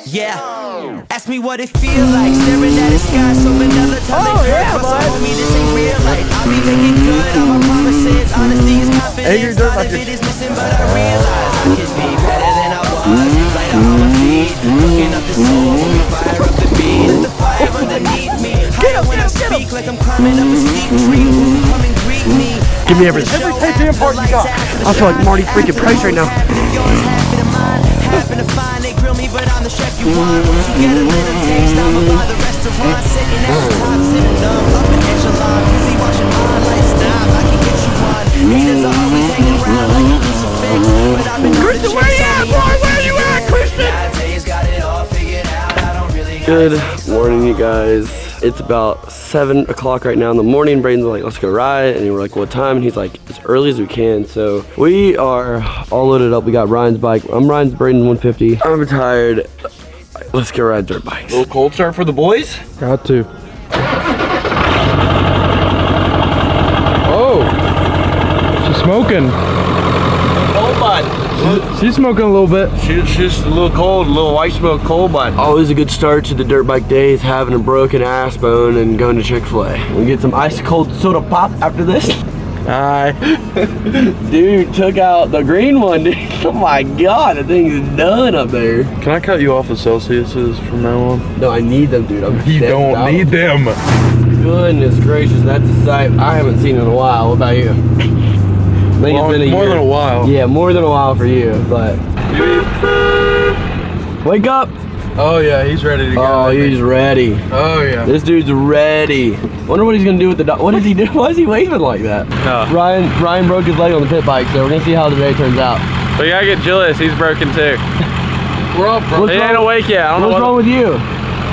Yeah. Ask me what it feel like, staring at the sky so vanilla till they curse. But so homie, this ain't real life. I'll be making good on my promises. Honesty is confidence. Part of it is missing, but I realize I could be better than I was. Lighter on my feet, looking up the soul when we fire up the beat. The fire underneath me, higher when I speak, like I'm climbing up a steep tree. Come and greet me. Give me everything. Every damn part you got. I feel like Marty freaking Price right now. Happen to find they grill me, but I'm the chef you want. Once you get a little taste, I'm by the restaurant, sitting at the top, sitting dumb, up in echelon, busy watching mine like stop. I can get you one. Haters are always hanging around like a crucifix, but I've been Christian, where you at, boy? Where you at, Christian? Good morning, you guys. It's about 7 o'clock right now in the morning. Braden's like, let's go ride. And we're like, what time? And he's like, as early as we can. So we are all loaded up. We got Ryan's bike. I'm Ryan's Braden 150. I'm tired. Let's go ride dirt bikes. A little cold start for the boys? Got to. Oh, she's smoking. Cold bud. She's smoking a little bit. She's just a little cold, a little white smoke cold bud. Always a good start to the dirt bike days, having a broken ass bone and going to Chick-fil-A. We'll get some ice cold soda pop after this. Hi. Dude, took out the green one, dude. Oh my God, the thing's done up there. Can I cut you off of Celsius's from now on? No, I need them, dude. You don't need them. Goodness gracious, that's a sight I haven't seen in a while. What about you? I think it's been a year. More than a while. Yeah, more than a while for you, but. Wake up! Oh yeah, he's ready to go. Oh, he's ready. Oh yeah. This dude's ready. Wonder what he's gonna do with the dog. What is he doing? Why is he waving like that? No. Ryan broke his leg on the pit bike, so we're gonna see how the day turns out. We gotta get Julius, he's broken too. We're up, bro. He ain't awake yet. I don't know what's wrong with you?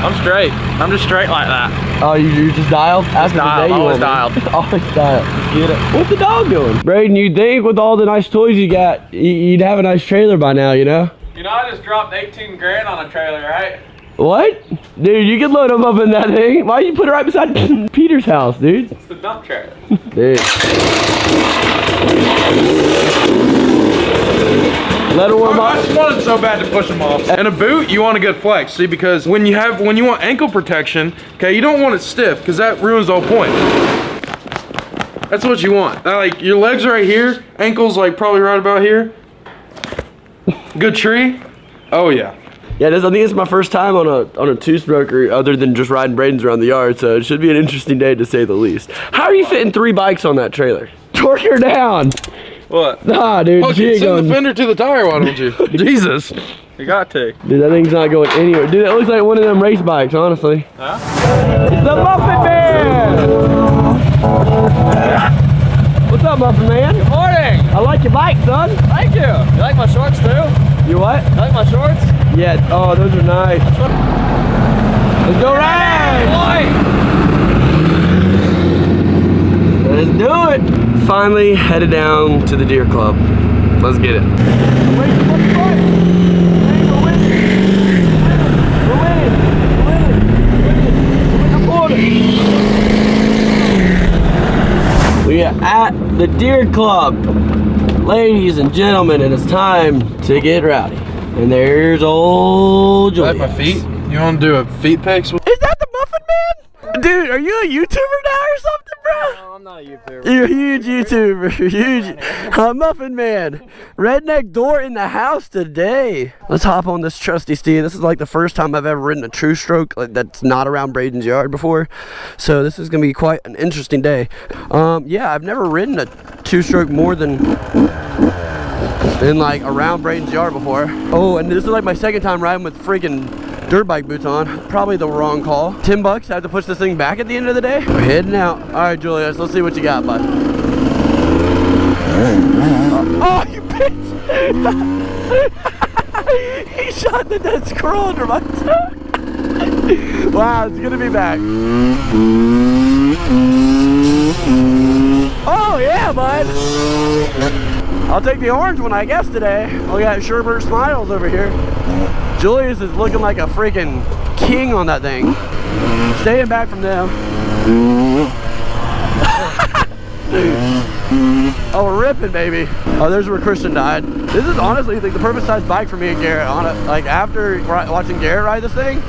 I'm straight. I'm just straight like that. Oh, you're just dialed? After dialed, the day always you dialed. Always dialed. Get it. What's the dog doing? Braden, you'd think with all the nice toys you got, you'd have a nice trailer by now, you know? You know, I just dropped 18 grand on a trailer, right? What? Dude, you can load them up in that thing. Why you put it right beside Peter's house, dude? It's the dump trailer. Dude. Let her warm up. I just wanted so bad to push them off. And a boot, you want a good flex, see, because when you want ankle protection, okay, you don't want it stiff, because that ruins the whole point. That's what you want. Like, your legs are right here, ankles like probably right about here. Good tree. Oh yeah. Yeah, I think it's my first time on a two-stroker other than just riding Braden's around the yard, so it should be an interesting day to say the least. How are you fitting 3 bikes on that trailer? Torque her down. What? Nah, dude. Oh, She ain't send going. the fender to the tire, why don't you? Jesus. You got to. Dude, that thing's not going anywhere. Dude, it looks like one of them race bikes, honestly. Huh? It's the Muffin Man! What's up, Muffin Man? Good morning. I like your bike, son. Thank you. You like my shorts too? You what? You like my shorts? Yeah, oh, those are nice. Let's go ride! Let's do it! Finally headed down to the Deer Club. Let's get it. We are at the Deer Club, ladies and gentlemen, and it's time to get rowdy. And there's old Julius. Like my feet? You want to do a feet pic? Is that the Muffin Man? Dude, are you a YouTuber now or something, bro? No, I'm not a YouTuber. You're a huge YouTuber. Huge. Muffin Man. Redneck Door in the house today. Let's hop on this trusty steed. This is like the first time I've ever ridden a true stroke that's not around Braden's yard before. So this is going to be quite an interesting day. Yeah, I've never ridden a two-stroke more than like around Braden's yard before. Oh, and this is like my second time riding with freaking dirt bike boots on. Probably the wrong call. $10. I have to push this thing back at the end of the day. We're heading out. All right, Julius, let's see what you got, bud. Oh, you bitch! He shot the dead squirrel under my toe. Wow, it's gonna be back. Oh yeah, bud. I'll take the orange one, I guess, today. We got Sherbert Smiles over here. Julius is looking like a freaking king on that thing. Staying back from them. Oh, we're ripping, baby. Oh, there's where Christian died. This is honestly like the perfect size bike for me and Garrett. Like after watching Garrett ride this thing,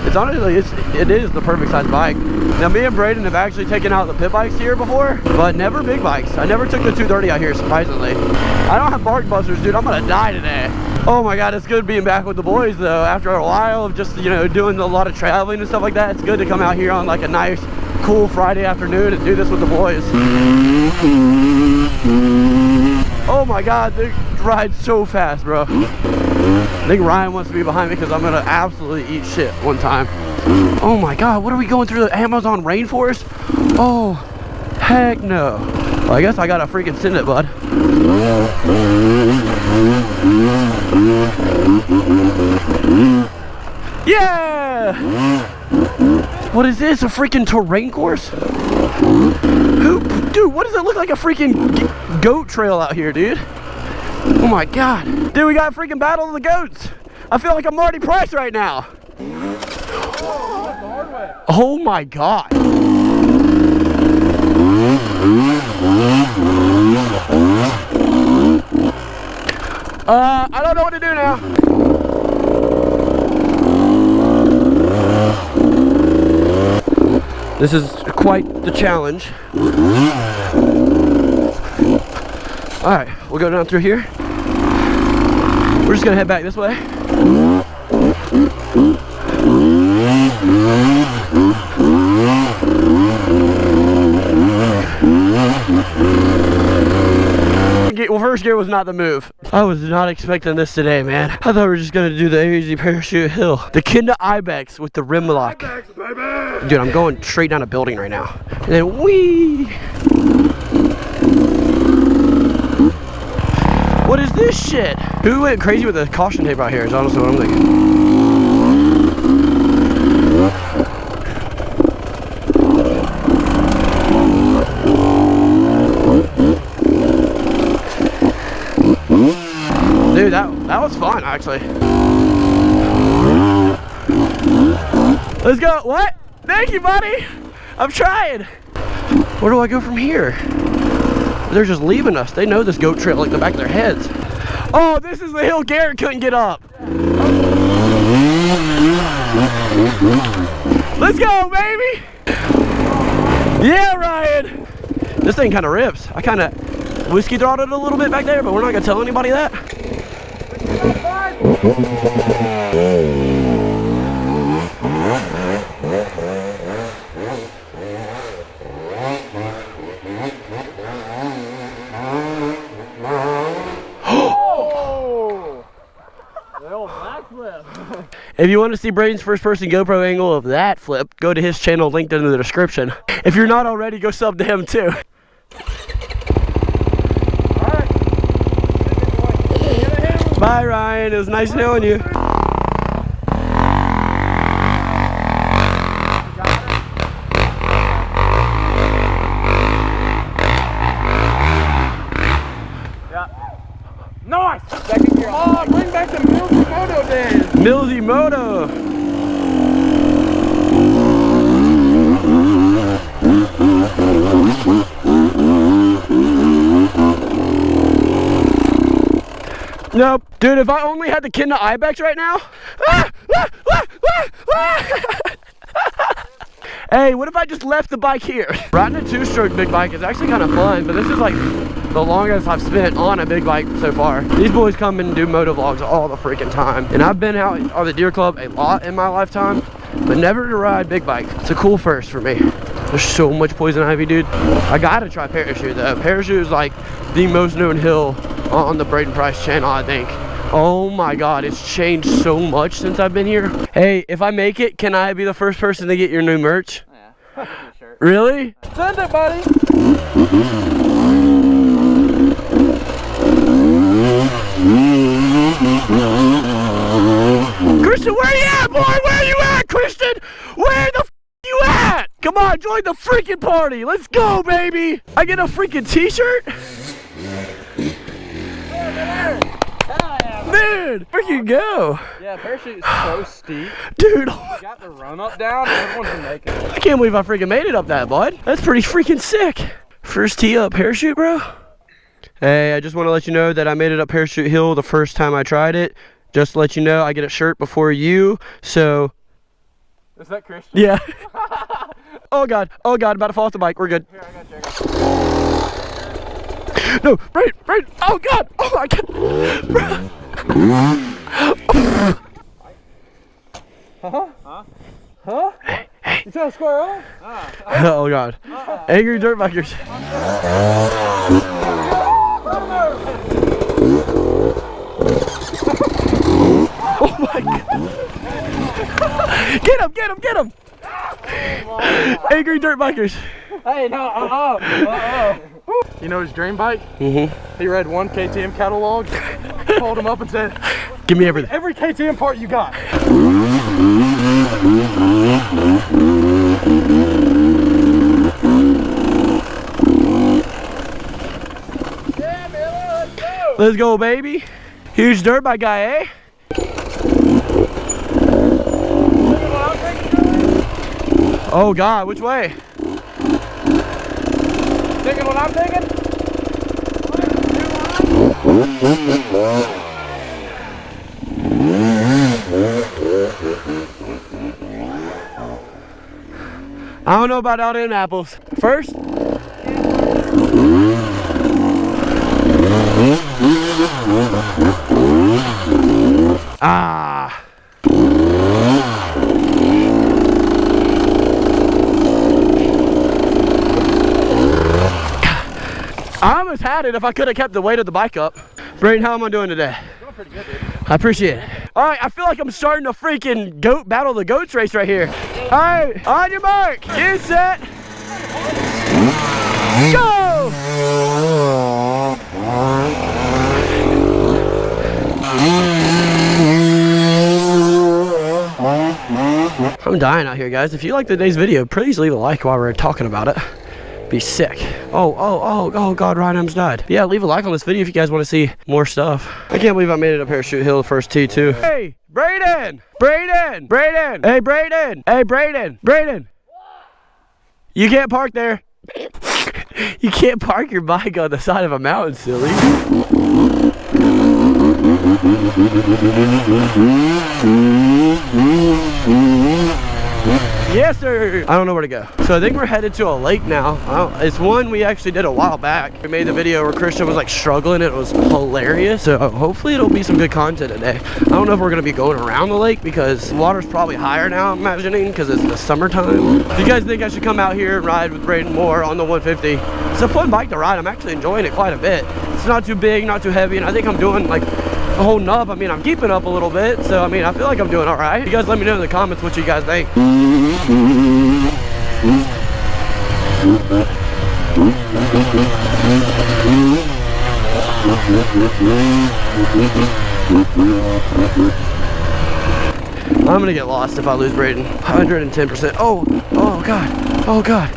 it's honestly, it is the perfect size bike. Now me and Braden have actually taken out the pit bikes here before, but never big bikes. I never took the 230 out here, surprisingly. I don't have bark busters, dude. I'm gonna die today. Oh my God, it's good being back with the boys though. After a while of just, you know, doing a lot of traveling and stuff like that, it's good to come out here on like a nice, cool Friday afternoon and do this with the boys. Oh my God, they ride so fast, bro. I think Ryan wants to be behind me because I'm gonna absolutely eat shit one time. Oh my God, what are we going through the Amazon rainforest? Oh, heck no. Well, I guess I gotta freaking send it, bud. Yeah! What is this, a freaking terrain course? Dude, what does it look like, a freaking goat trail out here, dude? Oh my God. Dude, we got a freaking battle of the goats. I feel like I'm Marty Price right now. Oh my God. I don't know what to do now. This is quite the challenge. All right, we'll go down through here. We're just gonna head back this way. Well, first gear was not the move. I was not expecting this today, man. I thought we were just gonna do the easy parachute hill. The Kenda Ibex with the rim lock. Dude, I'm going straight down a building right now. And then whee! What is this shit? Who went crazy with the caution tape out here is honestly what I'm thinking. Dude, that was fun, actually. Let's go. What? Thank you, buddy. I'm trying. Where do I go from here? They're just leaving us. They know this goat trail like the back of their heads. Oh, this is the hill Garrett couldn't get up. Let's go, baby. Yeah, Ryan. This thing kind of rips. I kind of whiskey throttled it a little bit back there, but we're not going to tell anybody that. If you want to see Braden's first person GoPro angle of that flip, go to his channel linked in the description. If you're not already, go sub to him too. Bye, Ryan. It was nice knowing you. Nice! Second gear. Oh, bring back the Milzy Moto days. Milzy Moto. Nope. Dude, if I only had the Kenda Ibex right now. Hey, what if I just left the bike here? Riding a two-stroke big bike is actually kind of fun, but this is like the longest I've spent on a big bike so far. These boys come and do moto vlogs all the freaking time. And I've been out on the Deer Club a lot in my lifetime, but never to ride big bike. It's a cool first for me. There's so much poison ivy, dude. I gotta try parachute though. Parachute is like the most known hill on the Braden Price channel, I think. Oh my God, it's changed so much since I've been here. Hey, if I make it, can I be the first person to get your new merch? Yeah, shirt. Really? Send it, buddy. Christian, where you at, boy? Where you at, Christian? Where the f you at? Come on, join the freaking party. Let's go, baby. I get a freaking t-shirt? Dude, freaking go. Yeah, parachute is so steep. Dude. You got the run up down, everyone's gonna make it. I can't believe I freaking made it up that, bud. That's pretty freaking sick. First tee up parachute, bro. Hey, I just want to let you know that I made it up Parachute Hill the first time I tried it. Just to let you know, I get a shirt before you, so... Is that Christian? Yeah. Oh God, about to fall off the bike. We're good. Here, I got you. No, right. Oh God, oh my God. Huh? Hey. You trying to square up? Oh God. Angry dirt bikers. Oh my God. Get him. Angry dirt bikers. Hey, no, You know his dream bike? Mm-hmm. He read one KTM catalog, called him up and said, Give me everything. every KTM part you got. Yeah, man, let's go. Let's go, baby. Huge dirt bike guy, eh? Oh God, which way? Thinking what I'm thinking? I don't know about out in apples. First? Ah. I almost had it if I could have kept the weight of the bike up. Brayden, how am I doing today? Doing pretty good, dude. I appreciate it. All right, I feel like I'm starting a freaking goat battle of the goats race right here. All right, on your mark, get set, go! I'm dying out here, guys. If you like today's video, please leave a like while we're talking about it. Be sick. Oh God, Ryan M's died. Yeah, leave a like on this video if you guys want to see more stuff. I can't believe I made it up Parachute Hill the first T2. Hey, Brayden! Hey, Brayden! You can't park there. You can't park your bike on the side of a mountain, silly. Yes, sir. I don't know where to go. So I think we're headed to a lake now. It's one we actually did a while back. We made the video where Christian was like struggling. It was hilarious. So hopefully it'll be some good content today. I don't know if we're gonna be going around the lake because the water's probably higher now, I'm imagining, because it's the summertime. If you guys think I should come out here and ride with Brayden more on the 150, it's a fun bike to ride. I'm actually enjoying it quite a bit. It's not too big, not too heavy, and I think I'm doing like the whole nub. I mean, I'm keeping up a little bit, so I mean, I feel like I'm doing all right. You guys let me know in the comments what you guys think. I'm gonna get lost if I lose Brayden. 110%. Oh God.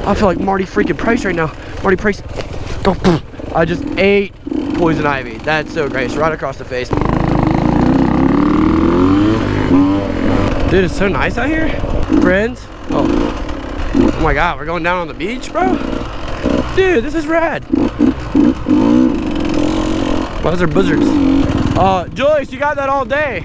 I feel like Marty freaking Price right now. Marty Price. I just ate poison ivy. That's so great. It's right across the face. Dude, it's so nice out here. Friends. Oh my God, we're going down on the beach, bro. Dude, this is rad. Why is there buzzards? Joyce, you got that all day.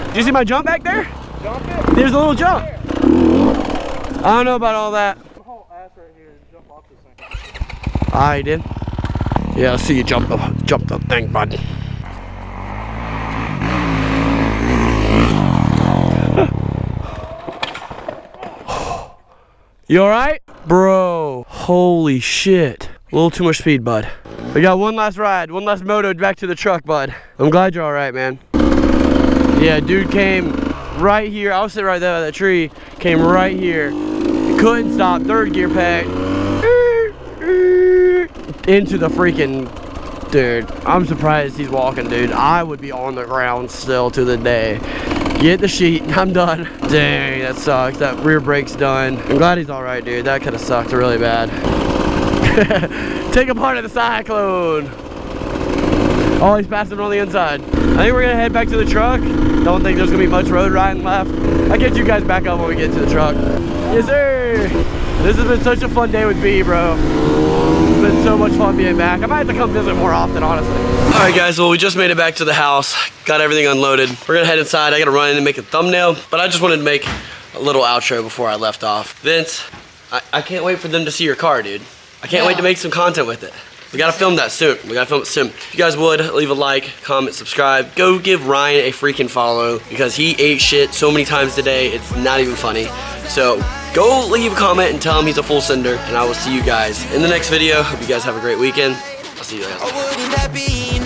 Did you see my jump back there? Jump it. There's a little jump. I don't know about all that. The whole ass right here and jump off this thing. I did. Yeah, I see you jump the thing, bud. You alright? Bro, holy shit. A little too much speed, bud. We got one last ride, one last moto back to the truck, bud. I'm glad you're alright, man. Yeah, dude came right here. I was sitting right there by that tree. Came right here. Couldn't stop. Third gear pack. Into the freaking... Dude, I'm surprised he's walking, dude. I would be on the ground still to the day. Get the sheet. I'm done. Dang, that sucks. That rear brake's done. I'm glad he's all right, dude. That could have sucked really bad. Take a part of the cyclone. Oh, he's passing on the inside. I think we're gonna head back to the truck. Don't think there's gonna be much road riding left. I'll get you guys back up when we get to the truck. Yes, sir. This has been such a fun day with B, bro. It's been so much fun being back. I might have to come visit more often, honestly. All right, guys, well, we just made it back to the house. Got everything unloaded. We're gonna head inside. I gotta run in and make a thumbnail, but I just wanted to make a little outro before I left off. Vince, I can't wait for them to see your car, dude. I can't wait to make some content with it. We gotta film that soon. We gotta film it soon. If you guys would, leave a like, comment, subscribe. Go give Ryan a freaking follow because he ate shit so many times today, it's not even funny. So go leave a comment and tell him he's a full sender, and I will see you guys in the next video. Hope you guys have a great weekend. I'll see you guys.